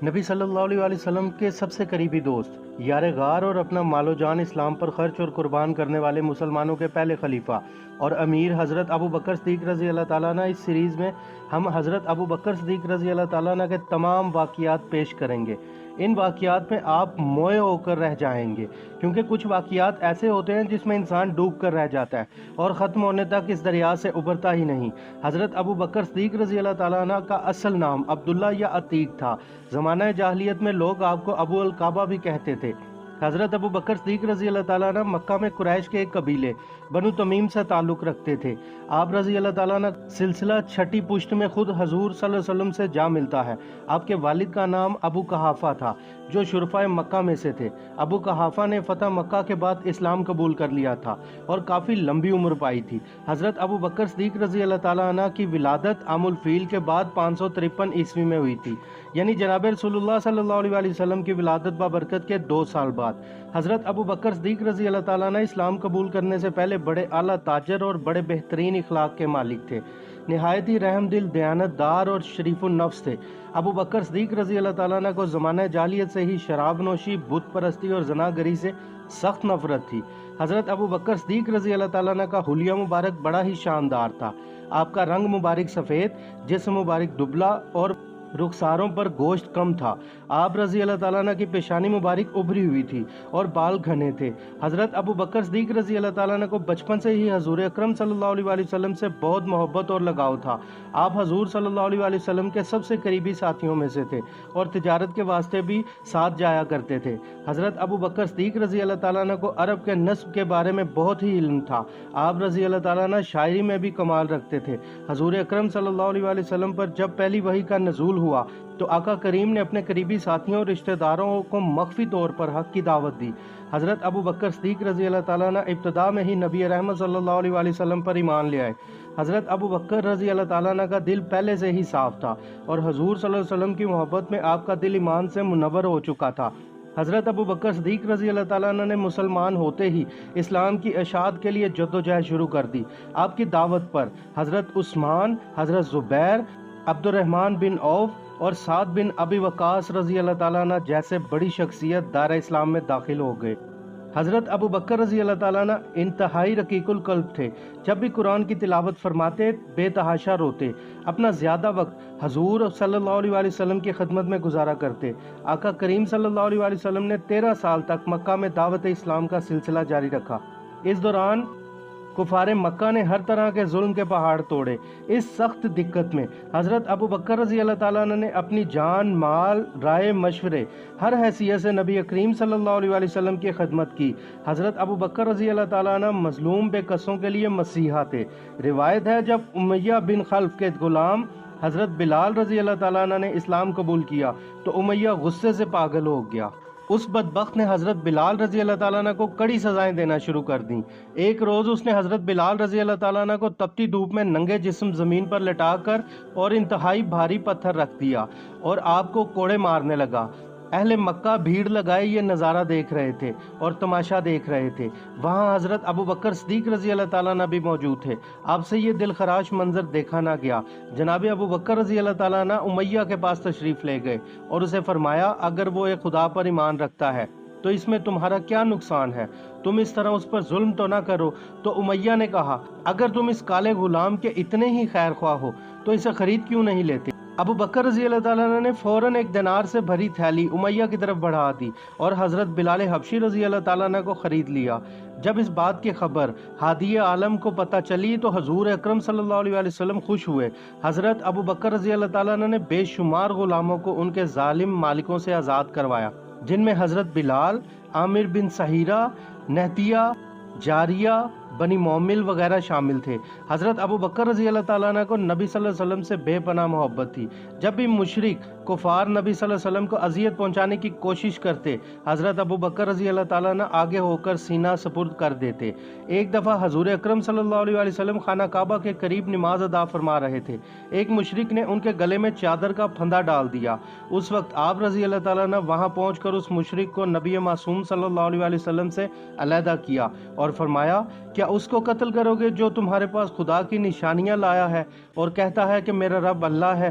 نبی صلی اللہ علیہ وسلم کے سب سے قریبی دوست، یار غار اور اپنا مال و جان اسلام پر خرچ اور قربان کرنے والے مسلمانوں کے پہلے خلیفہ اور امیر حضرت ابو بکر صدیق رضی اللہ تعالیٰ عنہ۔ اس سیریز میں ہم حضرت ابو بکر صدیق رضی اللہ تعالیٰ عنہ کے تمام واقعات پیش کریں گے۔ ان واقعات میں آپ موئے ہو کر رہ جائیں گے، کیونکہ کچھ واقعات ایسے ہوتے ہیں جس میں انسان ڈوب کر رہ جاتا ہے اور ختم ہونے تک اس دریا سے ابھرتا ہی نہیں۔ حضرت ابو بکر صدیق رضی اللہ تعالیٰ عنہ کا اصل نام عبداللہ یا عتیق تھا۔ زمانہ جاہلیت میں لوگ آپ کو ابو القعبہ بھی کہتے تھے۔ حضرت ابو بکر صدیق رضی اللہ تعالیٰ عنہ مکہ میں قریش کے ایک قبیلے بنو تمیم سے تعلق رکھتے تھے۔ آپ رضی اللہ تعالیٰ عنہ سلسلہ چھٹی پشت میں خود حضور صلی اللہ علیہ وسلم سے جا ملتا ہے۔ آپ کے والد کا نام ابو قحافہ تھا، جو شرفائے مکہ میں سے تھے۔ ابو قحافہ نے فتح مکہ کے بعد اسلام قبول کر لیا تھا اور کافی لمبی عمر پائی تھی۔ حضرت ابو بکر صدیق رضی اللہ تعالیٰ عنہ کی ولادت عام الفیل کے بعد 553 عیسوی میں ہوئی تھی، یعنی جناب رسول اللہ صلی اللہ علیہ وسلم کی ولادت بابرکت کے 2 سال بعد۔ حضرت ابو بکر صدیق رضی اللہ تعالیٰ عنہ اسلام قبول کرنے سے پہلے بڑے اعلیٰ تاجر اور بڑے بہترین اخلاق کے مالک تھے۔ نہایت ہی رحم دل، دیانت دار اور شریف النفس تھے۔ ابو بکر صدیق رضی اللہ تعالیٰ عنہ کو زمانہ جاہلیت سے ہی شراب نوشی، بت پرستی اور زناگری سے سخت نفرت تھی۔ حضرت ابو بکر صدیق رضی اللہ تعالیٰ عنہ کا حلیہ مبارک بڑا ہی شاندار تھا۔ آپ کا رنگ مبارک سفید، جسم مبارک دبلا اور رخساروں پر گوشت کم تھا۔ آپ رضی اللہ تعالیٰ عنہ کی پیشانی مبارک ابھری ہوئی تھی اور بال گھنے تھے۔ حضرت ابو بکر صدیق رضی اللہ تعالیٰ عنہ کو بچپن سے ہی حضور اکرم صلی اللہ علیہ وسلم سے بہت محبت اور لگاؤ تھا۔ آپ حضور صلی اللہ علیہ وسلم کے سب سے قریبی ساتھیوں میں سے تھے اور تجارت کے واسطے بھی ساتھ جایا کرتے تھے۔ حضرت ابو بکر صدیق رضی اللہ تعالیٰ عنہ کو عرب کے نسب کے بارے میں بہت ہی علم تھا۔ آپ رضی اللہ تعالیٰ عنہ شاعری میں بھی کمال رکھتے تھے۔ حضور اکرم صلی اللہ علیہ وسلم پر جب پہلی وحی کا نزول ہوا تو آقا کریم نے اپنے قریبی ساتھیوں اور رشتہ داروں کو مخفی طور پر حق کی دعوت دی۔ حضرت ابو بکر صدیق رضی اللہ تعالیٰ عنہ ابتدا میں ہی نبی رحمت صلی اللہ علیہ وسلم پر ایمان لے آئے۔ حضرت ابو بکر رضی اللہ تعالیٰ عنہ کا دل پہلے سے ہی صاف تھا اور حضور صلی اللہ علیہ وسلم کی محبت میں آپ کا دل ایمان سے منور ہو چکا تھا۔ حضرت ابو بکر صدیق رضی اللہ تعالیٰ عنہ نے مسلمان ہوتے ہی اسلام کی اشاعت کے لیے جدوجہد شروع کر دی۔ آپ کی دعوت پر حضرت عثمان، حضرت زبیر، عبد الرحمن بن عوف اور سعد بن ابی وقاص رضی اللہ تعالیٰ عنہ جیسے بڑی شخصیت دائرہ اسلام میں داخل ہو گئے۔ حضرت ابو بکر رضی اللہ تعالیٰ عنہ انتہائی رقیق القلب تھے۔ جب بھی قرآن کی تلاوت فرماتے بے تحاشا روتے، اپنا زیادہ وقت حضور صلی اللہ علیہ وسلم کی خدمت میں گزارا کرتے۔ آقا کریم صلی اللہ علیہ وسلم نے 13 سال تک مکہ میں دعوت اسلام کا سلسلہ جاری رکھا۔ اس دوران کفار مکہ نے ہر طرح کے ظلم کے پہاڑ توڑے۔ اس سخت دقت میں حضرت ابو بکر رضی اللہ تعالیٰ عنہ نے اپنی جان، مال، رائے، مشورے ہر حیثیت سے نبی کریم صلی اللہ علیہ وسلم کی خدمت کی۔ حضرت ابو بکر رضی اللہ تعالیٰ عنہ مظلوم بے کسوں کے لیے مسیحا تھے۔ روایت ہے جب امیہ بن خلف کے غلام حضرت بلال رضی اللہ تعالیٰ عنہ نے اسلام قبول کیا تو امیہ غصے سے پاگل ہو گیا۔ اس بدبخت نے حضرت بلال رضی اللہ تعالیٰ عنہ کو کڑی سزائیں دینا شروع کر دیں۔ ایک روز اس نے حضرت بلال رضی اللہ تعالیٰ عنہ کو تپتی دھوپ میں ننگے جسم زمین پر لٹا کر اور انتہائی بھاری پتھر رکھ دیا اور آپ کو کوڑے مارنے لگا۔ اہل مکہ بھیڑ لگائے یہ نظارہ دیکھ رہے تھے اور تماشا دیکھ رہے تھے۔ وہاں حضرت ابو بکر صدیق رضی اللہ تعالیٰ عنہ بھی موجود تھے۔ آپ سے یہ دل خراش منظر دیکھا نہ گیا۔ جناب ابو بکر رضی اللہ تعالیٰ عنہ امیہ کے پاس تشریف لے گئے اور اسے فرمایا، اگر وہ ایک خدا پر ایمان رکھتا ہے تو اس میں تمہارا کیا نقصان ہے؟ تم اس طرح اس پر ظلم تو نہ کرو۔ تو امیہ نے کہا، اگر تم اس کالے غلام کے اتنے ہی خیر خواہ ہو تو اسے خرید کیوں نہیں لیتے؟ ابو بکر رضی اللہ تعالیٰ عنہ نے فوراً 1 دینار سے بھری تھیلی امیہ کی طرف بڑھا دی اور حضرت بلال حبشی رضی اللہ تعالیٰ عنہ کو خرید لیا۔ جب اس بات کی خبر ہادی عالم کو پتہ چلی تو حضور اکرم صلی اللہ علیہ وسلم خوش ہوئے۔ حضرت ابو بکر رضی اللہ تعالیٰ عنہ نے بے شمار غلاموں کو ان کے ظالم مالکوں سے آزاد کروایا، جن میں حضرت بلال، عامر بن سہیرہ، نہتیہ، جاریہ، بنی مومل وغیرہ شامل تھے۔ حضرت ابو بکر رضی اللہ تعالیٰ عنہ کو نبی صلی اللہ علیہ وسلم سے بے پناہ محبت تھی۔ جب بھی مشرک کفار نبی صلی اللہ علیہ وسلم کو اذیت پہنچانے کی کوشش کرتے، حضرت ابو بکر رضی اللہ تعالیٰ عنہ آگے ہو کر سینہ سپرد کر دیتے۔ ایک دفعہ حضور اکرم صلی اللہ علیہ وسلم خانہ کعبہ کے قریب نماز ادا فرما رہے تھے۔ ایک مشرک نے ان کے گلے میں چادر کا پھندا ڈال دیا۔ اس وقت آپ رضی اللہ تعالیٰ عنہ وہاں پہنچ کر اس مشرک کو نبی معصوم صلی اللہ علیہ وسلم سے علیحدہ کیا اور فرمایا، کیا اس کو قتل کرو گے جو تمہارے پاس خدا کی نشانیاں لایا ہے اور کہتا ہے کہ میرا رب اللہ ہے؟